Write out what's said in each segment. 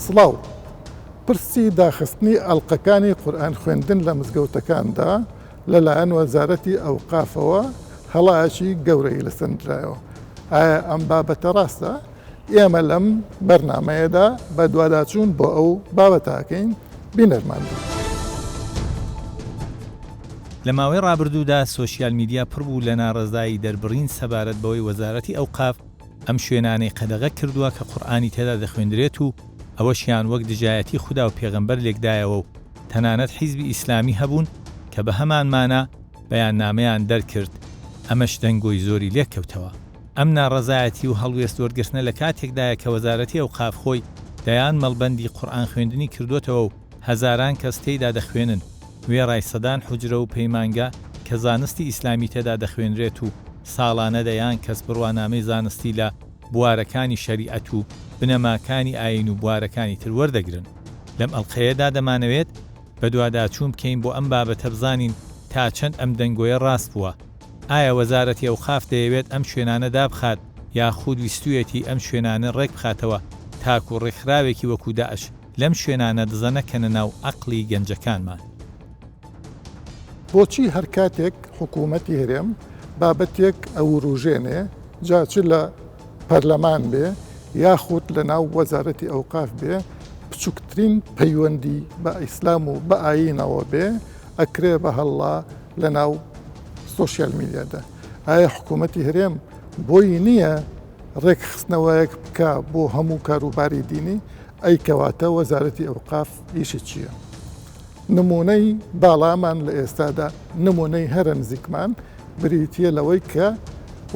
سڵاو پرسی داخستنی ئەڵقەکانی قورئان خوێندن لە مزگەوتەکاندا لەلایەن وەزارەتی ئەوقافەوە هەڵایەکی گەورەی لەسەندرایەوە. ئایا ئەم بابەتە ڕاستە؟ ئێمە لەم بەرنامەیەدا بە دوواداچوون بۆ ئەو بابەتاکەین بینەرماندا. لە ماوەی ڕابردوودا سۆشیال میدیا پڕبوو لە ناڕەزایی دەربڕین سەبارەت بەوەی وەزارەتی ئەوقاف ئەم شوێنانەی قەدەغە کردووە کە قورئانی تێدا دەخوێندرێت و ئەوەشیان وەک دژایەتی خودا و پێغەمبەر لێکدایەوە و تەنانەت حیزبی ئیسلامی هەبوون کە بە هەمانمانە بەیاننامەیان دەرکرد. ئەمەش دەنگۆی زۆری لێککەوتەوە. ئەم ناڕەزایەتی و هەڵوێست وەرگرتنە لە کاتێکدایە کە وەزارەتی ئەوقاف خۆی دەیان مەڵبەندی قورئان خوێندنی کردوتەوە و هەزاران کەس تێیدا دەخوێنن. وێڕای سەدان حوجرە و پەیمانگە کە زانستی ئیسلامی تێدا دەخوێنرێت و ساڵانە دەیان کەس بڕوانامەی زانستی لە بوارەکانی شەریعەت و بنەماکانی ئاین و بوارەکانی تر وەردەگرن. لەم ئەڵقەیەدا دەمانەوێت بە دوواداچوون بکەین بۆ ئەم بابەتە بزانین تا چەند ئەم دەنگۆیە ڕاست بووە. ئایا وەزارەتی ئەوقاف دەیەوێت ئەم شوێنانە دابخات یاخود ویستویەتی ئەم شوێنانە ڕێک بخاتەوە تاکو و ڕێکخراوێکی وەکو داعش لەم شوێنانە دزەنەکەنە ناو عەقڵی گەنجەکانمان. بۆچی هەر کاتێک حکوومەتی هەرێم بابەتێک ئەوروژێنێ جا چ لە پەرلەمان بێ یاخود لە ناو وەزارەتی ئەوقاف بێ بچووکترین پەیوەندی بە ئیسلام و بە ئاینەوە بێ ئەکرێ بە هەڵا لە ناو سۆشیال میدیادا. ئایا حکوومەتی هەرێم بۆی نییە ڕێکخستنەوەیەک بکە بۆ هەموو کاروباری دینی؟ ئەی کەواتە وەزارەتی ئەوقاف ئیشی چییە؟ نمونەی باڵامان لە ئێستادا نمونەی هەرە نزیکمان بریتیە لەوەی کە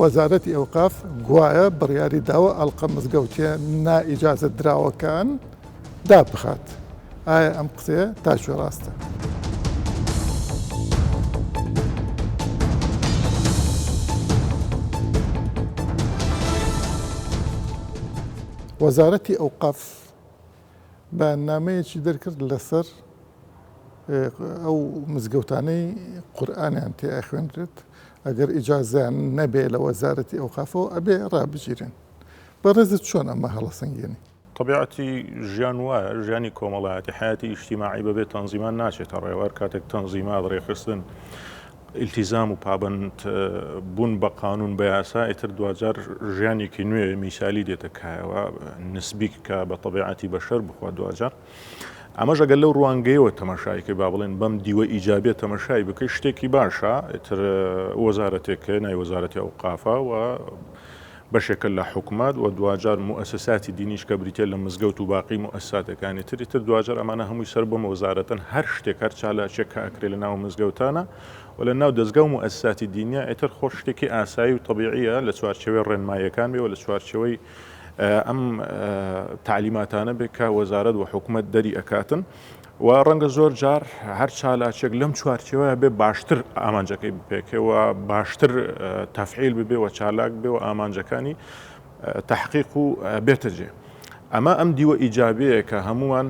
وەزارەتی ئەوقاف گوایە بڕیاری داوە ئەڵقە مزگەوتیە نائیجازە دراوەکان دابخات. ئایا ئەم قسەیە تاچوە ڕاستە؟ وەزارەتی ئەوقاف بەیاننامەیەکی دەرکرد لەسەر ئەو مزگەوتانەی قورئانیان تێ خوێندرێت ئەگەر ئیجازیان نەبێ لە وەزارەتی ئەوقافەوە ئەبێ ڕابگیرن. بەڕێزت چۆن ئەمە هەڵەسەنگێنی؟ طبیعەتی ژیان وایە، ژیانی کۆمەڵایەتی حیاتی ئیجتیماعی بەبێ تەنزیمان ناچێتە ڕێوار. کاتێک تەنزیمات ڕێخستن ئیلتیزام و پابەند بوون بە قانون بە یاسا ئیتر دوجار ژیانێکی نوێ میسالی دێتە کایەوە نسبیک کە بە طبیعەتی بەشەر بخوا دوجار. ئەمەش ئەگەر لەو ڕوانگەیەوە تەماشایکە با بڵێن بەم دیوە ئیجابێت تەماشای بکەی شتێکی باشە. ئیتر وەزارەتێکە نای وەزارەتی ئەوقافە و بەشێکە لە حکومات و دوجار موسساتی دینیش کە بریتە لە مزگەوت و باقی موسساتەکانی تر دوجار ئەمانە هەمووی سەر بۆ وەزارەتن هەر شتێک هەر چالاکێک کە ئەکرێ لە ناو مزگەوتانە و لە ناو دەستگا و موسساتی دینیە ئیتر خۆش شتێکی ئاسایی و طبیعیە لە چوارچێوەی ڕێنماییەکان بێ و لە چوارچێوەی ئەم تعلیماتانە بێ کە وەزارەت و حکومەت دەری ئەکاتن و ڕەنگە زۆر جار هەر چالاکێک لەم چوارچێوەیە بێ باشتر ئامانجەکەی بپێکەوە باشتر تەفعیل ببێ و چالاک بێ و ئامانجەکانی تەحقیق و بێتە جێ. ئەمە ئەم دیوە ئیجابەیە کە هەمومان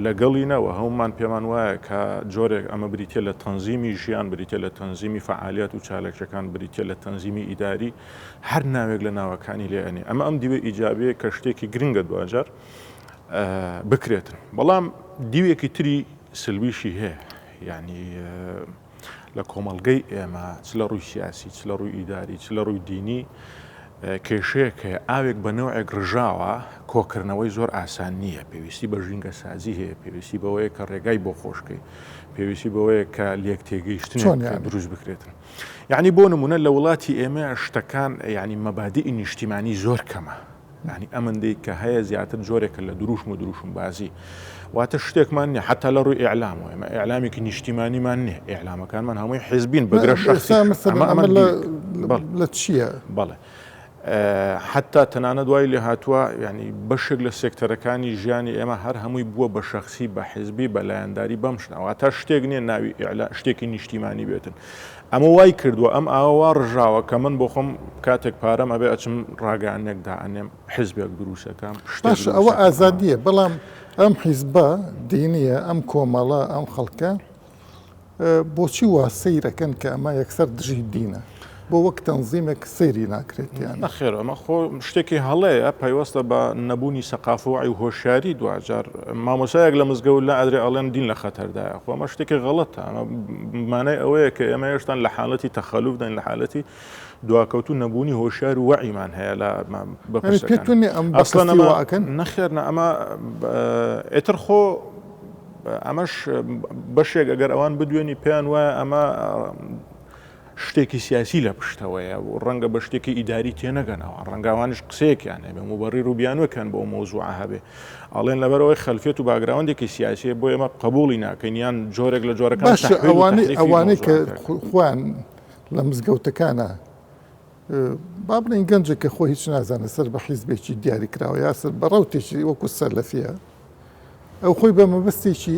لەگەڵینەوە هەمومان پێمان وایە کە جۆرێک ئەمە بریتە لە تەنزیمی ژیان، بریتە لە تەنزیمی فعالیات و چالاکیەکان، بریتە لە تەنزیمی ئیداری، هەر ناوێک لە ناوەکانی لێئەنێ. ئەمە ئەم دیوە ئیجابەیە کە شتێکی گرنگە دوجار بکرێتن. بەڵام دیوێکی تری سلبیشی هەیە، یعنی لە کۆمەڵگەی ئێمە چ لە ڕووی سیاسی، چ لە ڕووی ئیداری، چ لە ڕووی دینی کێشەیەک هەیە ئاوێک بە نەوعێک ڕژاوە کۆکردنەوەی زۆر ئاسان نییە. پێویستی بە ژینگە سازی هەیە، پێویستی بەوەیە کە ڕێگای بۆ خۆشکەی، پێویستی بەوەیە کە لێک تێگەیشتن دروست بکرێتن. یعنی بۆ نمونە لە وڵاتی ئێمە شتەکان ینی مەبادئی نیشتیمانی زۆر کەمە. یعنی ئەمەندەی کە هەیە زیاتر جۆرێکە لە دروشم و دروشم بازی واتە شتێکمان نیە. حتا لە ڕووی ئیعلام و ئێمە ئیعلامێکی نیشتیمانیمان نییە. ئیعلامەکانمان هەمووی حیزبین بەگرە شخصی. لە چییە؟ بەڵێ حتا تەنانە دوای لێ هاتووە ینی بەشێک لە سێکتەرەکانی ژیانی ئێمە هەر هەمووی بووە بە شخصی بە حیزبی بە لایەنداری بەم شتەوە تا شتێک نییە ناوی شتێکی نیشتیمانی بێتن. ئەمە وای کردووە ئەم ئاوا ڕژاوە کە من بۆ خۆم کاتێک پارەم ئەبێ ئەچم ڕاگەیانێکدا ئەنێم حیزبێک دروستەکەم باش ئەوە ئازادیە. بەڵام ئەم حیزبە دینیە ئەم کۆمەڵە ئەم خەڵکە بۆچی وا سەیرەکەن کە ئەمە یەکسەر دژی دینە؟ بۆ وەک تەنزیمێک سەیری ناکرێت نەخێر ئەمە خۆ شتێکی هەڵەیە پەیوەستە بە نەبوونی سەقافۆعی و هۆشیاری دوجار مامۆسایەک لە مزگەوت لە ئەدرێ ئەڵێن دین لە خەتەردایە خۆ ئەمە شتێکی غەڵەتە ئەمە مانای ئەوەیە کە ئێمە هێشتان لە حاڵەتی تەخەلوف دەین لە حالەتی دواکەوت و نەبوونی هۆشیار و وەعیمان هەیە لە پێتونی ئەم بەکەن نەخێرنە ئەمە ئێتر خۆ ئەمەش بەشێک ئەگەر ئەوان بدوێنی پێیان وایە ئەمە شتێکی سیاسی لە پشتەوەیە و ڕەنگە بە شتێکی ئیداری تێنەگەنەوە ڕەنگاوانش قسەیەکیان هەبێ مەبەڕی ڕووبیانوەکەن بۆ مۆزوع هەبێ ئەڵێن لەبەرەوەی خەلفێت و باگراوندێکی سیاسی بۆ ئێمە قبوڵی ناکەین یان جۆرێک لە جۆرەکان ئەوانەی کە خوان لە مزگەوتەکانە با بڵین گەنجێک کە خۆ هیچ نازانە سەر بە حیزبێکی دیاری کراوە یا سەر بە ڕەوتێکی وەکو سەرلەفیە ئەو خۆی بە مەبەستێکی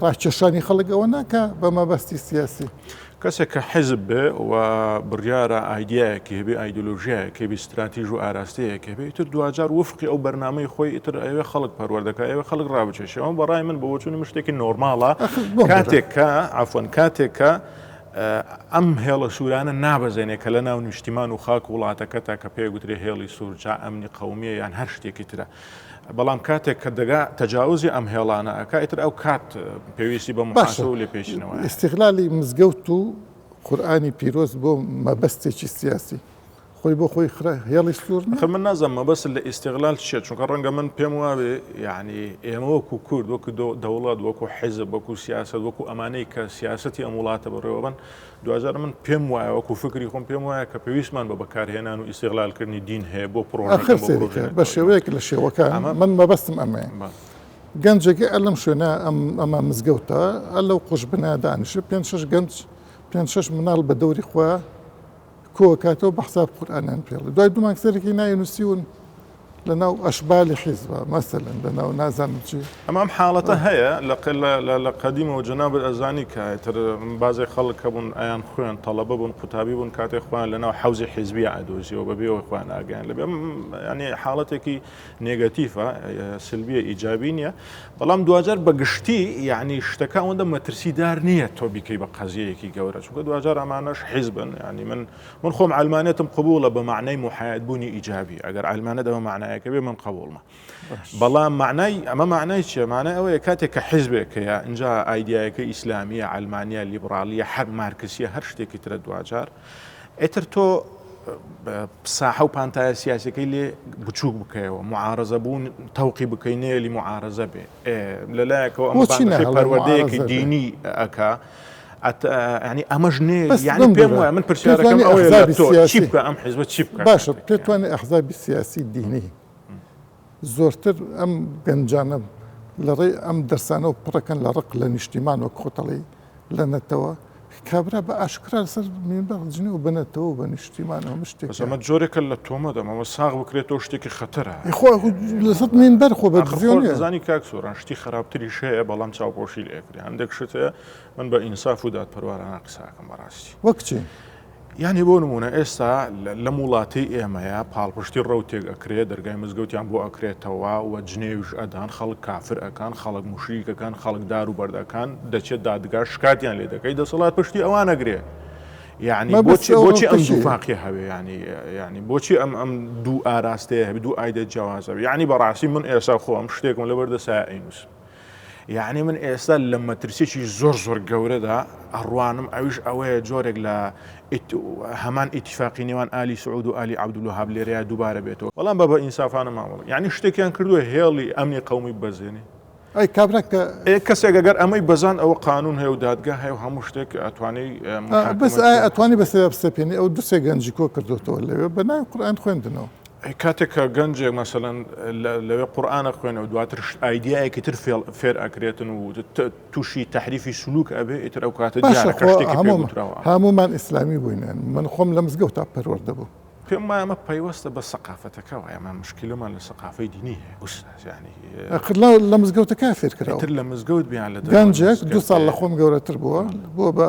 ڕاکێشانی خەڵک ئەوە ناکە بە مەبەستی سیاسی کەسێک کە حیزب بێ و بڕیارە ئایدیایەکی هەبێ ئایدۆلۆژیایەکێ بێ استراتیژ و ئاراستەیەکێ بێ ئیتر دوجار وفقی ئەو بەرنامەی خۆی ئیتر ئەوێ خەڵک پەروەردەکە ئەوێ خەڵک ڕابچێشەوە ئەمە بەڕای من بە وەچوونی شتێکی نۆرماڵە کاتێک کە عەفوەن کاتێک کە ئەم هێڵە سوورانە نابەزێنێ کە لە ناو نیشتیمان و خاک وڵاتەکە تا کە پێی گوترێ هێڵی سوور جا ئەمنی قەومیە یان هەر شتێکی ترە بەڵام کاتێک کە دەگا تەجاوزی ئەم هێڵانە ئەکا ئیتر ئەو کات پێویستی بە محاسبە و لێ پێشینەوە استیغلالی مزگەوت و قورئانی پیرۆز بۆ مەبەستێکی سیاسی خۆی بۆ خۆی هێڵی سوور من نازانم مەبەست لە ئیستیغلال چیە چونکە ڕەنگە من پێم وابێ یعنی ئێمە وەکو کورد وەکو دەوڵات وەکو حیزب وەکو سیاست وەکو ئەمانەی کە سیاسەتی ئەم وڵاتە بەڕێوەبن دوجار من پێم وایە وەکو فکری خۆم پێم وایە کە پێویستمان بە بەکارهێنان و ئیستیغلالکردنی دین هەیە بۆ پرۆژەکە بە شێوەیەک لە شێوەکان من مەبەستم ئەمەیە گەنجێکی ئەلم شوێنە ئەمە مزگەوتە ئە لەو قوش بنا دانیشە 5-6 گەنج 5-6 مناڵ بە دەوری خوا کۆکاتەوە بە حساب قورئانیان پێڵێ دوای دوو مانگسەرێکی ناینووسیون لە ناو ئەشبالی حیزبە مەسەلەن لە ناو نازانم چی ئەمام حاڵەتە هەیە لە قەدیمەوە جەناب ئەزانی کە تر بازێ خەڵک کە بوون ئەیان خوێن تەڵەبە بوون قوتابی بوون کاتێک خۆیان لە ناو حەوزی حیزبی ئادۆزیەوە بەبێەوە خۆیان ئاگیان لەبێ ینی حاڵەتێکی نێگەتیڤە سلبیە ئیجابی نییە بەڵام دوجار بەگشتی یعنی شتەکە ئەوەندە مەترسیدار نییە تۆ بیکەی بە قەزیەیەکی گەورە چونکە دوجار ئەمانەش حیزبن ینی من خۆم عەلمانێتم قبوڵە بە معنای محایەتبوونی ئیجابی ئەگەر عەلمانەت بە معنایەکە بێ من قبوڵمە بەڵام معنای ئەمە معنای چیە معنای ئەوەیە کاتێک کە حیزبێکەیە اینجا ئایدیایەکە ئیسلامیە عەلمانیە لیبرالیە هەر مارکسیە هەر شتێکی ترە دوجار ئێتر تۆ ساحە و پانتایە سیاسەکەی لێ بچووک بکەیەوە معارەزە بوون تەوقی بکەینێلی معارەزە بێ لەلایەکەوە ئەمە پەروەردەیەکی دینی ئەکا ینی ئەمەش نێ یعنی پێم وایە من پرسیارەکەم ئەوەیە تۆ چی بکە ئەم حیزبە چی بکە باشە پێتوانێت ئەحزابی سیاسی دینی زۆرتر ئەم گەنجانە لەڕێی ئەم دەرسانە و پڕەکەن لە ڕق لە نیشتیمان وەک خۆتەڵی لە نەتەوە کابرا بە ئاشکرا لەسەر مینبەرجنی و بنەتەوە بە نیشتیمانەوە شتێک ئەمە جۆرێکە لە تۆمەدەمەوە ساغ بکرێتەوە شتێکی خەتەرە لەسەر مینبەر خۆ بە زانی کاک سۆران شتی خراپتریش هەیە بەڵام چاوپۆشی لێکرێ هەندێک شتەیە من بە ئینساف و دادپەروارانە قساکەم بەڕاستی وەک چی یعنی بۆ نمونە ئێستا لە وڵاتی ئێمەیە پاڵپشتی ڕەوتێک ئەکرێت دەرگای مزگەوتیان بۆ ئەکرێتەوە و جنێویش ئەدان خەڵک کافر ئەکان خەڵک موشریکەکان خەڵک دار و بەردەکان دەچێت دادگا شکاتیان لێ دەکەی دەسەڵات پشتی ئەوان ئەگرێ یعنی بۆچی ئەم دوو فاقی هەبێ ینی بۆچی ئەم دوو ئاراستەیە هەبێ دوو ئایدە جیاوازەبێ یعنی بەڕاستی من ئێستا خۆم شتێکم لەبەردە سایەنووس یعنی من ئێستا لە مەترسێکی زۆر گەورەدا ئەڕوانم ئەویش ئەوەیە جۆرێک لە هەمان ئیتیفاقی نێوان ئالی سعود و ئالی عەبدولوهاب لێرەیە دووبارە بێتەوە بەڵام بە ئینسافانە ماوەڵ یعنی شتێکیان کردووە هێڵی ئەمنی قەومی بەزێنێ ئەی کابراکە کەسێک ئەگەر ئەمەی بەزان ئەوە قانون هەیە و دادگا هەیە و هەموو شتێک ئەتوانی بەس ئەتوانی بەسێ بسەپێنی ئەو دوسێ گەنجی کۆ کردوتەوە لەوێ بە ناوی قورئان خوێندنەوە کاتێک کە گەنجێک مەسەلەن لەوێ قورئانە خوێنەوە دواتر ئایدیایەکی تر فێر ئەکرێتن و تووشی تەحریفی سلوک ئەبێ ئیتر ئەو کاتە دیارە شتێکی پێوتراوە هەمومان ئیسلامی بووینێن من خۆم لە مزگەوتا پەروەردە بوو پێم وایە ئەمە پەیوەستە بە سەقافەتەکەەوە ئەمە مشکلەمان لە سەقافەی دینی هەیە ئوستاز یعنی لە مزگەوتەکە فێر کراوە تر لە مزگەوت بیان لە گەنجێک 2 ساڵ لە خۆم گەورەتر بووە بە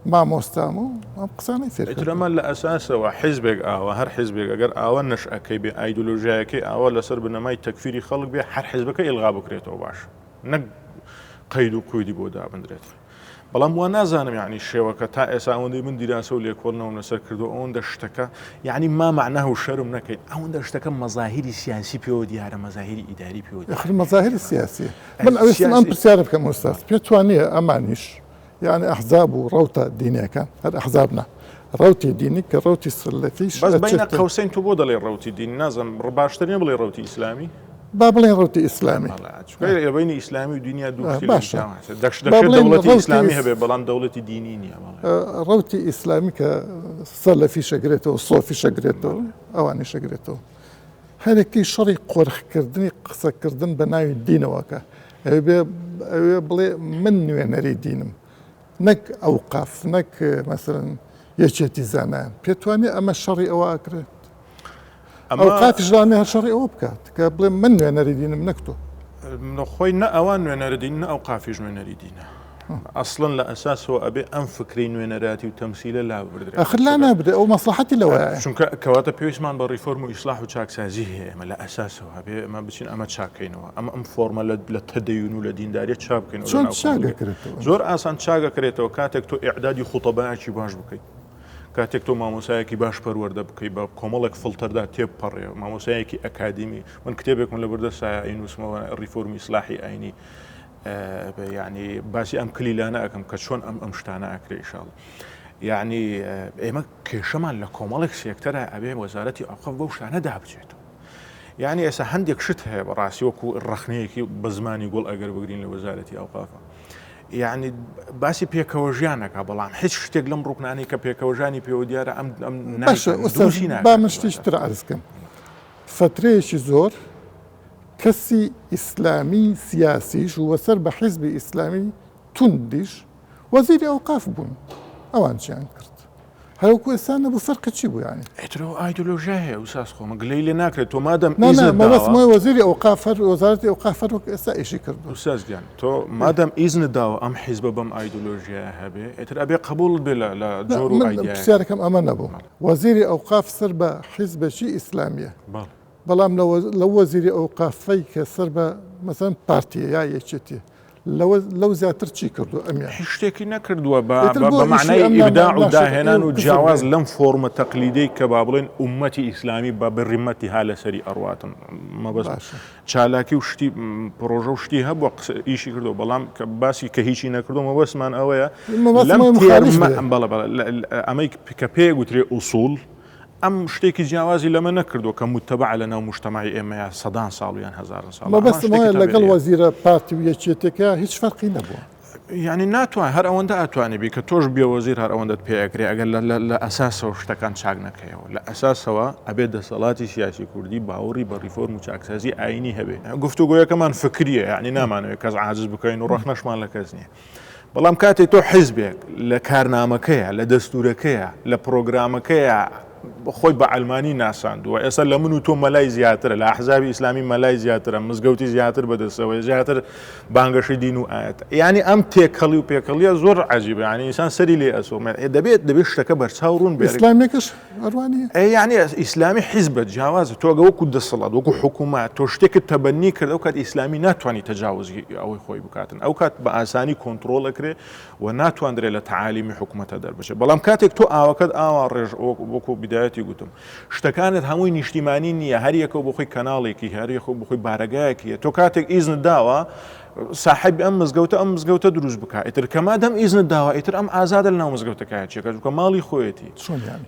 مامۆستام و ئەم قسانەی فێر ئەمە لە ئەساسەوە حیزبێک ئاوە هەر حیزبێک ئەگەر ئاوە نەشئەکەی بێ ئایدۆلۆژیایەکەی ئاوە لەسەر بنەمای تەکفیری خەڵک بێ هەر حیزبەکە ئیلغا بکرێتەوە باش نەک قەید و قویدی بۆ دابدرێت بەڵام وا نازانم یعنی شێوەکە تا ئێسا ئەوەندەی من دیراسە و لێکۆڵنەوە لەسەر کردو ئەوەندە شتەکە یعنی ما معناه و شەرم نەکەین ئەوەندە شتەکە مەزاهیری سیاسی پێوە دیارە مەزاهیری ئیداری پێوە آخر مەزاهیری سیاسی من ئەوێستم ئەم پرسیارە بکەم ئۆستاز پێت وانییە ئەمانیش يعني أحزاب وروتة دينية كان هذا أحزابنا روتي ديني كروتي سلفيش بس بين قوسين تبود لي روتي ديني نازم رباشترين بلي روتي إسلامي بابلين روتي إسلامي شوية بين إسلامي ودنيا دوختي دكش دولة إسلامية ببلان دولة دينية روتي إسلامي كسلفي شجرته صوفي شجرته أواني شجرته هذا كي شري قرخ كردني قصة كردن بناي الدين واكا بلي من نريد دينم نك أوقاف نك مثلا يجتي زمان بيتواني أما الشري أو أكرت أوقاف جرانها شري أو بكات قبل من نريدين منكتو خوي نا أوان نريدين نا أوقاف نريدين أصلا لا أساس هو أبي أم فكرين وينراتي وتمثيل لا بدري آخر لا نبدأ أو مصلحتي لو شون كواتا بيسمان بالريفورم وإصلاح وشاك سازيه ما لا أساس هو أبي ما بتشين أما تشاكينه أم فورما للتدين ولدين دارية تشابكينه شون تشاكا كريتو زور أصلا تشاكا كريتو كاتك تو إعدادي خطباء شي باش بكي كاتك تو مامۆسایەکی باش پەروەردە بکەی بە کۆمەڵێک فڵتەردا تێبپەڕێ مامۆسایەکی ئەکادمی من کتێبێک من لە بەردە سایە ئینوسمەوە ریفۆرمی ئیسلاحی ئاینی يعني باسی ئەم کلیلانە ئەکەم کە چۆن ئەم شتانە ئەکرێ ئینشاڵڵا يعني ئێمە کێشەمان لە کۆمەڵێک سێکتەرە ئەبێ وەزارەتی ئەوقاف بەو شتانە دابچێتەوە يعني ئێستا هەندێک شت هەیە بەڕاستی وەکو ڕەخنەیەکی بە زمانی گوڵ ئەگەر بگرین لە وەزارەتی ئەوقافە يعني باسی پێکەوەژیانەکە بەڵام هیچ شتێک لەم ڕوکنانی کە پێکەوەژانی پێوە دیارە ئەم با من شتێکتر عەرزکەم فترەیەکی زۆر کەسی ئیسلامی سیاسیش و وەسەر بە حیزبی ئیسلامی توندیش وەزیری ئەوقاف بوون ئەوانچیان کرد هەروەکو ئێستا نەبوو فەرقی چی بوو يعني ئێترەوە ئایدۆلۆژیا هەیە وساس خۆمە گلەی لێ ناکرێت تۆ مادەم مەبەستمای وەزیری ئەوقاف وەزارەتی ئەوقاف وەک ئێستا ئیشی کرد وساس گیان تۆ مادەم ئیزنت داوە ئەم حیزبە بەم ئایدۆلۆژیا هەبێ ئێتر ئەبێ قبول بێ لە جۆر و ئایدیا پرسیارەکەم ئەمە نەبوو وەزیری ئەوقاف سەر بە حیزبێکی ئیسلامیە بەڵام لە وەزیری ئەوقافەی کە سەر بە مەسەڵەن پارتیە یا یەکێتی لەو زیاتر چی کردو ئەمیان هیچ شتێکی نەکردووە بە معنای ئیبداع و داهێنان و جیاواز لەم فۆرمە تەقلیدەی کە با بڵێن ئومەتی ئیسلامی بە بڕیمەتی ها لەسەری ئەڕواتن مەبەست چالاکی و شتی پرۆژە و شتی هەبووە ئیشی کردو بەڵام کە باسی کە هیچی نەکردو مەبەستمان ئەوەیە ئەمەی کە پێ گوترێ ئوسوڵ ئەم شتێکی جیاوازی لەمە نەکردو کە متتەبع لە ناو مجتەمەعی ئێمەیە سەدان ساڵ یان هەزاران ساڵ مەبەستم وایە لەگەڵ وەزیرە پارتی و یەکێتێکە هیچ فەرقی نەبووە یعنی ناتوان هەر ئەوەندە ئەتوانی بی کە تۆش بێ وەزیر هەر ئەوەندەت پێەکرێ ئەگەر لە ئەساسەوە شتەکان چاک نەکەیەوە لە ئەساسەوە ئەبێت دەسەڵاتی سیاسی کوردی باوەڕی بە ریفۆرم و چاکسازی ئاینی هەبێ گفتوگۆیەکەمان فکریە یعنی نامانەوێت کەس عاجز بکەین و ڕەخنەشمان لە کەس نییە بەڵام کاتێک تۆ حیزبێک لە کارنامەکەیە لە دەستورەکەیە لە پرۆگرامەکەیە خۆی بە ئەلمانی ناساندووە ئێستا لە من و تۆ مەلای زیاترە لە ئەحزابی ئیسلامی مەلای زیاترە مزگەوتی زیاتر بەدەستەوەی زیاتر بانگەشی دین و ئاەت یعنی ئەم تێکەڵی و پێکەڵیە زۆر عەجیبە یعنی ئینسان سەری لێ ئەسۆمێت دەبێت شتەکە بەرچاو ڕوون بێت ئیسلامێکش ئەروانیە یعنی ئیسلامی حیزبە جیاوازە تۆ وەکو دەسەڵات وەکو حکوومەت تۆ شتێکت تەبەنی کرد ئەو کات ئیسلامی ناتوانانی تەجاوزی ئەوەی خۆی بکاتن ئەو کات بە ئاسانی کۆنتترۆل ئەکرێ و ناتوانرێت لە تعالیمی حکوومەتە دەربچێت بەڵام کاتێک تۆ ئاوەکەت ئاوا ڕێژ وەکو بیدایەتی گوتم شتەکانت هەمووی نیشتیمانی نییە هەر یەکە بۆ خۆی کەناڵێکی هەر یەخۆ بۆ خۆی بارەگایەکیە تۆ کاتێک ئیزنت داوە صاحبی ئەم مزگەوتە دروست بکە ئیتر کەمادەم ئیزنت داوە ئیتر ئەم ئازادە لە ناو مزگەوتەکەیە چێکە چونکە ماڵی خۆیەتی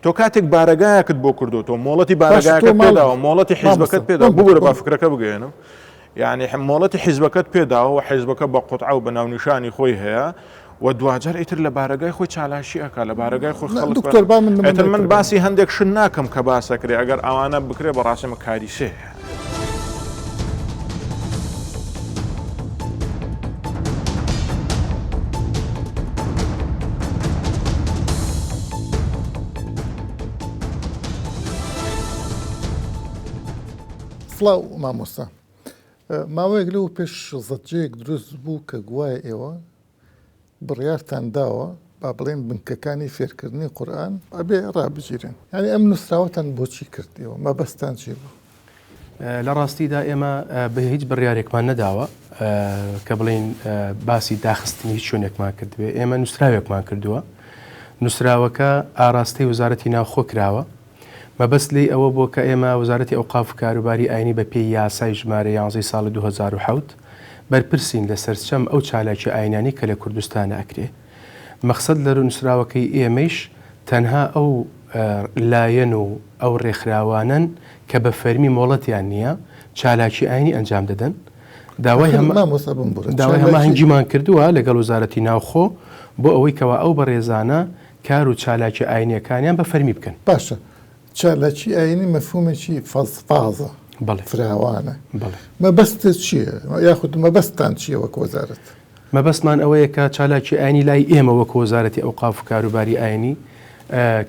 تۆ کاتێک بارەگایەکت بۆ کردوتەوە مۆڵەتی بارەگایەکەت پێداوە مۆڵەتی حیزبەکەت پێدا بگورە با فکرەکە بگەێنم یعنی مۆڵەتی حیزبەکەت پێداوە و حیزبەکە بە قوتعە و بە ناونیشانی خۆی هەیە و دوجار ئیتر لە بارەگای خۆی چالاشی ئەکا لە بارەگای خۆی خەڵک من باسی هەندێک شت ناکەم کە باسەکرێ ئەگەر ئەوانە بکرێ بەڕاستیمە کاریسێ سڵاو مامۆستا ماوەیەک لەو پێش زەجەیەک دروست بوو کە گوایە ئێوە بڕیارتان داوە با بڵێن بنکەکانی فێرکردنی قورئان ئەبێ ڕابگیرن یعنی ئەم نووسراوەتان بۆچی کردیەوە مەبەستان چی بوو لە ڕاستیدا ئێمە بە هیچ بڕیارێکمان نەداوە کە بڵین باسی داخستنی هیچ شوێنێکمان کردوێ. ئێمە نووسراوێکمان کردووە، نووسراوەکە ئاراستەی وزارەتی ناوخۆ کراوە. مەبەست لی ئەوە بۆ کە ئێمە وزارەتی ئەوقاف و کاروباری ئاینی بە پێی یاسای ژمارە 11 ساڵی 2007 بەرپرسین لە سەرچەم ئەو چالاکی ئاینانی کە لە کوردستانە ئەکرێ. مەقسەد لە نووسراوەکەی ئێمەش تەنها ئەو لایەن و ئەو ڕێکخراوانن کە بە فەرمی مۆڵەتیان نییە چالاکی ئاینی ئەنجام دەدەن. داوای هەمە هەنگیمان کردووە لەگەڵ وزارەتی ناوخۆ بۆ ئەوەی کەوا ئەو بەڕێزانە کار و چالاکی ئاینیەکانیان بە فەرمی بکەن. باشە، چالاکی ئاینی مەفهومێکی فازە فراوانە. مەبەستت چییە؟ یاخود مەبەستان چییە وەک وەزارەت؟ مەبەستمان ئەوەیە کە چالاکی ئاینی لای ئێمە وەک وەزارەتی ئەوقاف و کاروباری ئاینی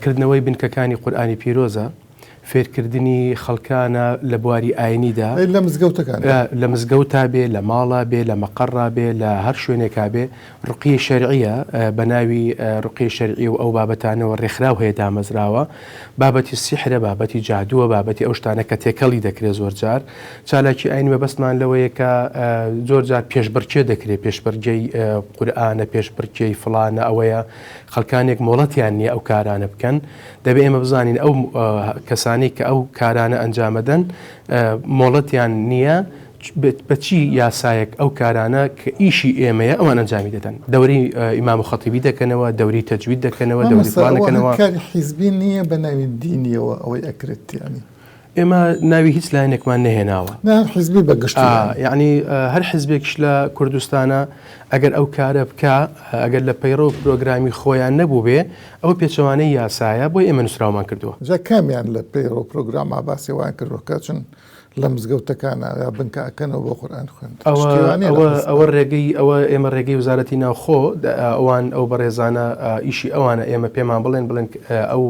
کردنەوەی بنکەکانی قورئانی پیرۆزە، فێرکردنی خەڵکانە لە بواری ئاینیدا لە مزگەوتەکان، لە مزگەوتا بێ، لە ماڵا بێ، لە مەقەڕا بێ، لە هەر شوێنێکا بێ. ڕقی شەرعیە بە ناوی ڕقی شەرعی و ئەو بابەتانەوە ڕێکخراو هەیە دامەزراوە، بابەتی سیحرە، بابەتی جادووە، بابەتی ئەو شتانە کە تێکەڵی دەکرێت. زۆر جار چالاکی ئاینی مەبەستمان لەوەیە کە زۆر جار پێشبڕکێ دەکرێت، پێشبڕکێی قورئانە، پێشبڕکێی فڵانە، ئەوەیە خەڵکانێک مۆڵەتیان نییە ئەو کارانە بکەن. دەبێ ئێمە بزانین ئەو کەسانی کە ئەو کارانە ئەنجامەدەن مۆڵەتیان نییە بەچی یاسایەک ئەو کارانە کە ئیشی ئێمەیە ئەوان ئەنجامی دەدەن. دەوری ئیمام و خەتیبی دەکەنەوە، دەوری تەجوید دەکەنەوە، دەوری فڵان دەکەنەوە. کاری حیزبی نییە بە ناوی دینیەوە ئەوەی ئەکرێت یانی. ئێمە ناوی هیچ لایەنێکمان نەهێناوە. حیزبی بەگشت یعنی هەر حیزبێکش لە کوردستانە ئەگەر ئەو کارە بکە، ئەگەر لە پەیڕۆ پرۆگرامی خۆیان نەبوو بێ، ئەو پێچەوانەی یاسایە بۆی ئێمە نووسراومان کردووە. جا کامیان لە پەیڕۆ پرۆگراما باسیێوان کردووە کەچن لە مزگەوتەکانە یا بنکەکەنەوە بۆ قورئان خوێند. ئەوە ڕێگەی ئەوە ئێمە ڕێگەی وزارەتی ناوخۆ ئەوان ئەو بەڕێزانە ئیشی ئەوانە ئێمە پێمان بڵێن ئەو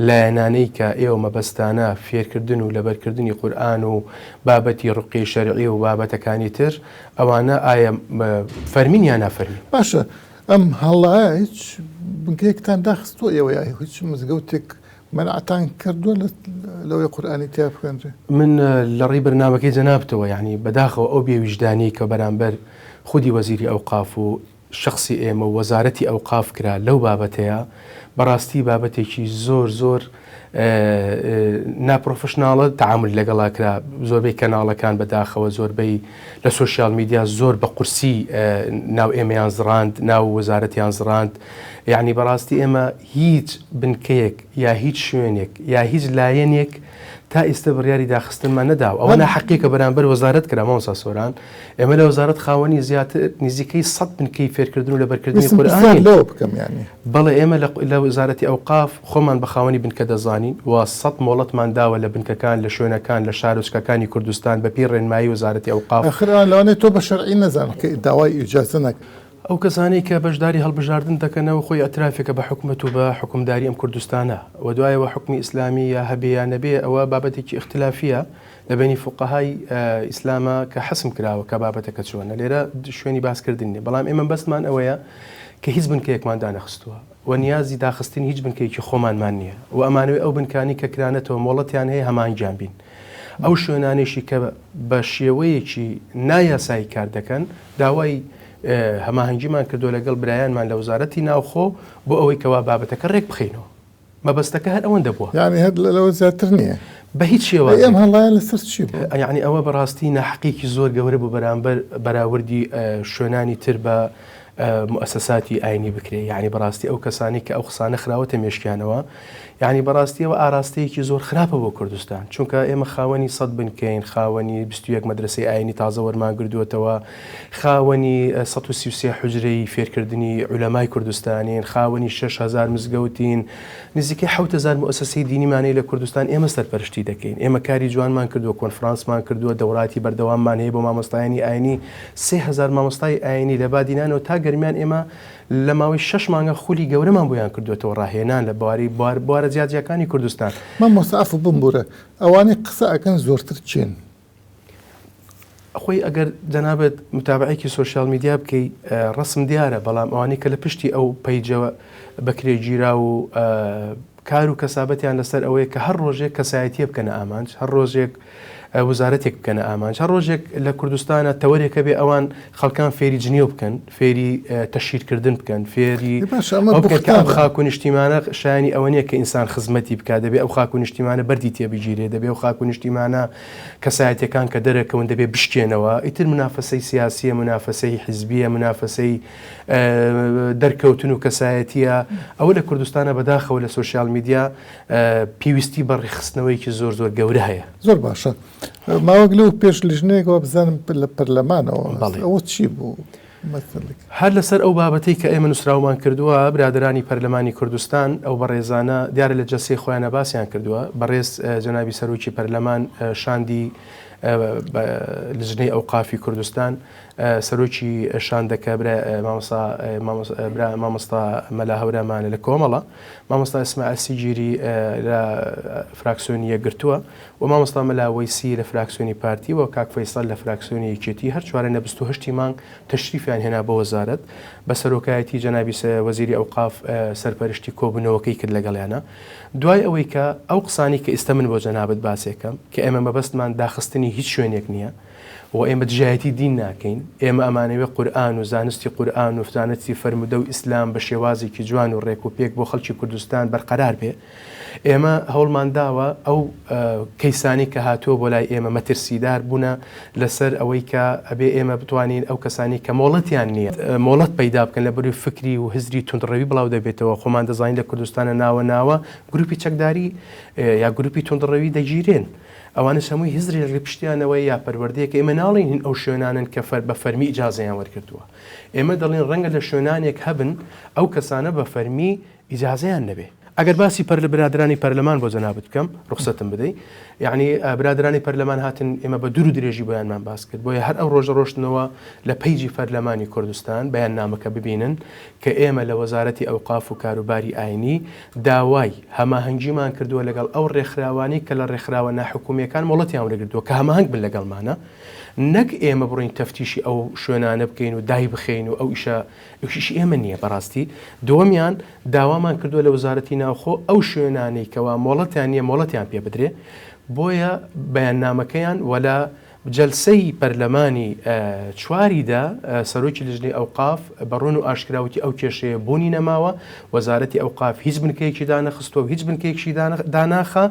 لایەنانەی کە ئێوە مەبەستانە فێرکردن و لەبەرکردنی قورئان و بابەتی ڕقی شەرعی و بابەتەکانی تر ئەوانە ئایا فەرمینیان نافەرمی؟ باشە، ئەم هەڵایە هیچ بنکەیەکتان داخستووە ئێوە یا هیچ مزگەوتێک منعتان کردووە لەوەی قورئانی تیا بخوێنرێ؟ من لە ڕێی بەرنامەکەی جەنابتەوە، یعنی بەداخەوە ئەو بێویژدانی کە بەرامبەر خودی وەزیری ئەوقاف و شخصی ئێمە و وەزارەتی ئەوقاف کرا لەو بابەتەیە، بەڕاستی بابەتێکی زۆر زۆر ناپرۆفشناڵە تعامل لەگەڵا کرا. زۆربەی کەناڵەکان بەداخەوە زۆربەی لە سوۆشیال میدیا زۆر بە قورسی ناو ئێمەیان زڕاند، ناو وەزارەتیان زڕاند. یعنی بەڕاستی ئێمە هیچ بنکەیەک یا هیچ شوێنێک یا هیچ لایەنێک تا ئێستا بڕیاری داخستنمان نەداوە. ئەوە ناحەقیقە بەرامبەر وەزارەت کرا. مامۆستا سۆران، ئێمە لە وەزارەت خاوەنی زیاتر نزیکەی 100 بنکەی فێرکردن و لەبەرکردنی قورئانی بکەم. یعنی بەڵێ ئێمە لە وەزارەتی ئەوقاف خۆمان بە خاوەنی بنکە دەزانین و 100 مۆڵەتمان داوە لە بنکەکان، لە شوێنەکان، لە شارۆچکەکانی کوردستان بەپی ڕێنمایی وەزارەتی ئەوقاف. ئەخران لەوانەیە تۆ بە شەرعی نەزان کە داوای ئیجازە نەکە. ئەو کەسانی کە بەشداری هەڵبژاردن دەکەنەوە خۆی ئەترافێکە بە حکومەت و بە حکومداری ئەم کوردستانە و دوایەوە حکمی ئیسلامی یا هەبێ یا نەبێ، ئەوە بابەتێکی اختلافیە لە بینی فوقەهای ئیسلامە کە حەسم کراوە کە بابەتەکە چۆنە. لێرە شوێنی باسکردن نیە، بەڵام ئێمە بەستمان ئەوەیە کە هیچ بنکەیەکمان دانەخستووە و نیازی داخستنی هیچ بنکەیەکی خۆمانمان نییە و ئەمانەوەی ئەو بنکانی کە کرانەتەوە مۆڵەتیان هەیە هەمان بین. ئەو شوێنانێشی کە بە شێوەیەکی نایاسایی کار دەکەن داوای هەماهەنگیمان کردو لەگەڵ برایانمان لە وەزارەتی ناوخۆ بۆ ئەوەی کەوا بابەتەکە ڕێک بخینەوە. مەبەستەکە هەر ئەوەندە بووە، یعنی هەر لەوە زیاتر نییە بە هیچ شێوە. ئەم هەڵایە لەسەر چی بوو؟ یعنی ئەوە بەڕاستی ناحەقیقی زۆر گەورە بوو بەرامبەر بەراوردی شوێنانی تر بە مؤسساتی ئاینی بکرێ. یعنی بەڕاستی ئەو کەسانی کە ئەو قسانە خراوەتە مێشکیانەوە، یعنی بەڕاستیەوە ئاراستەیەکی زۆر خراپە بۆ کوردستان، چونکە ئێمە خاوەنی 100 بنکەین، خاوەنی 21 مەدرسەی ئاینی تازە وەرمان گردووەتەوە، خاوەنی 133 حوجرەی فێرکردنی عولەمای کوردستانین، خاوەنی 6000 مزگەوتین، نزیکەی 7000 مؤسسەی دینیمانەی لە کوردستان ئێمە سەرپەرشتی دەکەین. ئێمە کاری جوانمان کردووە، کۆنفرانسمان کردووە، دەوراتی بەردەواممان هەیە بۆ مامۆستایانی ئاینی، 3000 مامۆستای ئاینی لە بادینانەوە تا گەرمیان ئێمە لە ماوەی 6 مانگە خولی گەورەمان بۆیان کردوێتەوە ڕاهێنان لە بوارە جیاجیەکانی کوردستان. مامۆستا ئەفو بمبورە ئەوانەی قسە ئەکەن زۆرتر چین. خۆی ئەگەر جەنابەت متابعەیەکی سوۆشیال میدیا بکەی ڕسم دیارە، بەڵام ئەوانەی کە لە پشتی ئەو پەیجەوە بەکرێ گیرا و کار و کەسابەتیان لەسەر ئەوەیە کە هەر ڕۆژێک کەسایەتیە بکەنە ئامانج، هەر ڕۆژێک وزارەتێک بکەنە ئامانج هەر ڕۆژێک لە کوردستانە تەوەرێکە بێ ئەوان خەڵکان فێری جنێو بکەن فێری تەشیرکردن بکەن فێری خاک و نیشتیمانە شایانی ئەوە نیە کە ئینسان خزمەتی بکات دەبێ ئەو خاک و نیشتیمانە بەردی تێبیگیرێ دەبێ ئەو خاک و نیشتیمانە کەسایەتەکان کە دەرەکەون دەبێ بشکێنەوە ئیتر منافەسەی سیاسیە منافەسەی حیزبیە منافەسەی دەرکەوتن و کەسایەتیە ئەوە لە کوردستانە بەداخەوە لە سوشیال میدیا پێویستی بەڕێخستنەوەیکی زۆر گەورە هەیە. زۆر باشە ماوەک لەو پێش لیژنەیەکەوە بزانم لە پەرلەمانەوە ئەوە چی بوو؟ هەر لەسەر ئەو بابەتەی کە ئێمە نووسراومان کردووە برادرانی پەرلەمانی کوردستان ئەو بەڕێزانە دیارە لە جەسەی خۆیانە باسییان کردووە بەڕێز جەنابی سەرۆکی پەرلەمان شاندی لژنەی ئەوقافی کوردستان سەرۆکی شاندەکە مامۆستا مەلا هەورامانە لە کۆمەڵە مامۆستا ئەسماعیل سیجیری لە فراکسیۆنی یەکگرتووە و مامۆستا مەلا وەیسی لە فراکسیۆنی پارتی و کاک فەیسەڵ لە فراکسیۆنی یەکێتی هەر چوارە لە 28 مانگ تەشریفیان هێنا بە وەزارەت بە سەرۆکایەتی جەنابی وەزیری ئەوقاف سەرپەرشتی کۆبوونەوەکەی کرد لەگەڵیانە دوای ئەوەی کە ئەو قسانی کە ئێستا من بۆ جەنابەت باسێکەم کە ئێمە مەبەستمان داخستنی هیچ شوێنێک نییە و ئێمە دژایەتی دین ناکەین ئێمە ئەمانەوێ قورئان و زانستی قورئان و زانستی فەرمودە و ئیسلام بە شێوازێکی جوان و ڕێک و پێک بۆ خەڵکی کوردستان بەرقەرار بێ ئێمە هەوڵمان داوە ئەو کەیسانی کە هاتووە بۆ لای ئێمە مەترسیدار بوونە لەسەر ئەوەی کە ئەبێ ئێمە بتوانین ئەو کەسانی کە مۆڵەتیان نییە مۆڵەت پەیدا بکەن لە بەروی فکری و هزری توندڕەوی بڵاو دەبێتەوە خۆمان دەزانین لە کوردستانە ناوە گروپی چەکداری یا گروپی توندڕەوی دەگیرێن ئەوانش هەمووی هزری لە پشتیانەوەی یا پەروەردەیەکە ئێمە ناڵین هین ئەو شوێنانن کە بە فەرمی ئیجازەیان وەرگرتووە ئێمە دەڵێن ڕەنگە لە شوێنانێک هەبن ئەو کەسانە بە فەرمی ئیجازەیان نەبێ ئەگەر باسی برادرانی پەرلەمان بۆ جەنابەت بکەم ڕوخسەتم بدەی یعنی برادرانی پەرلەمان هاتن ئێمە بە دوور و درێژی بۆیانمان باس کرد بۆیە هەر ئەو ڕۆژە ڕۆشتنەوە لە پەیجی پەرلەمانی کوردستان بەیان نامەکە ببینن کە ئێمە لە وەزارەتی ئەوقاف و کاروباری ئاینی داوای هەماهەنگیمان کردووە لەگەڵ ئەو ڕێکخراوانی کە لە ڕێکخراوە ناحکومیەکان مۆڵەتیان وەرگرتووە کە هەماهەنگ بن لەگەڵمانە نەک ئێمە بڕۆین تەفتیشی ئەو شوێنانە بکەین و دای بخەین و ئەو ئیشی ئێمە نییە بەڕاستی دووەمیان داوامان کردووە لە وەزارەتی ناوخۆ ئەو شوێنانەی کەوا مۆڵەتیان نییە مۆڵەتیان پێ بدرێ بۆیە بەیاننامەکەیان وەلا جەلسەی پەرلەمانی چواریدا سەرۆکی لژنەی ئەوقاف بەڕۆن و ئاشکراوتی ئەو کێشەیە بوونی نەماوە وەزارەتی ئەوقاف هیچ بنکەیەکی دانەخستووە و هیچ بنکەیەکی داناخە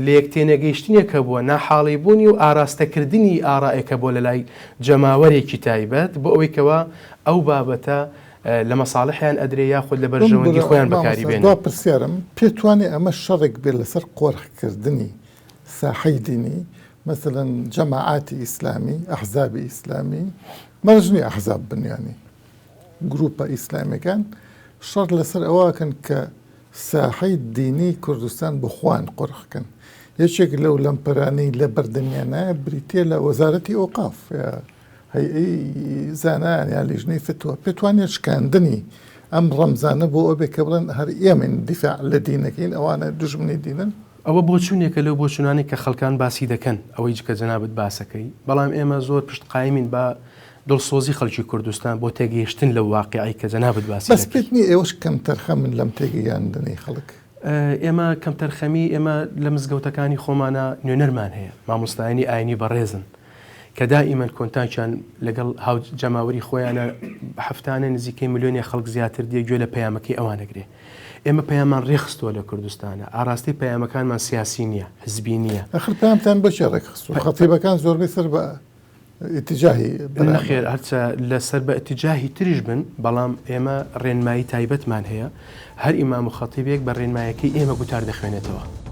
لە یەکتێنەگەیشتنێکە بووە ناحاڵی بوونی و ئاراستەکردنی ئاڕائێکە بۆ لە لای جەماوەرێکی تایبەت بۆ ئەوەی کەوا ئەو بابەتە لە مەساڵحیان ئەدرێ یاخود لە بەرژەوەندی خۆیان بەکاری بێن. دوا پرسیارم پێتوانێت ئەمە شەڕێک بێت لەسەر قۆڕکردنی ساحەی دینی مثلا جماعاتی ئیسلامی ئەحزابی ئیسلامی مەرجنی ئەحزاب بنیانی گروپە ئیسلامیەکان شەڕ لەسەر ئەوەکەن کە ساحەی دینی کوردستان بخوان قۆڕکەن یەکێک لەو لەمپەرانی لە بەردەمیانە بریتێ لە وەزارەتی ئۆقاف هەیئەی زانایان یا لیژنەی فتووە پێتوانێت شکاندنی ئەم ڕەمزانە بۆ ئەوێ کە بڵێن هەر ئێمە دیفاع لە دینەکەین ئەوانە دوژمنی دینن ئەوە بۆچوونێکە لەو بۆچوونانی کە خەڵکان باسی دەکەن ئەوەی کە جەنابەت باسەکەی بەڵام ئێمە زۆر پشت قایمین بە دڵسۆزی خەڵکی کوردستان بۆ تێگەیشتن لە واقعی کە جەنابەت باسی بەس پێتنی ئێوەش کەم تەرخە من لەم تێگەیاندنەی خەڵک ئێمە کەم تەرخەمی ئێمە لە مزگەوتەکانی خۆمانە نوێنەرمان هەیە مامۆستایانی ئاینی بەڕێزن کە دائیمەن کۆنتاکیان لەگەڵ هاوت جەماوەری خۆیانە هەفتانە نزیکەی ملیۆنی خەڵک زیاتر دیە گوێ لە پەیامەکەی ئەوانەگرێ ئێمە پەیامان ڕێخستووە لە کوردستانە ئاراستی پەیامەکانمان سیاسی نییە حزبی نییە ئەخر پەیامتان بەچێ ڕێکخستووە خەتیبەکان زۆربەی سەر بە ئیتیجاهی نەخێر هەرچە لەسەر بە ئیتیجاهی تریش بن بەڵام ئێمە ڕێنمایی تایبەتمان هەیە هەر ئیمام و خەتیبێک بە ڕێنمایەکەی ئێمە گوتار دەخوێنێتەوە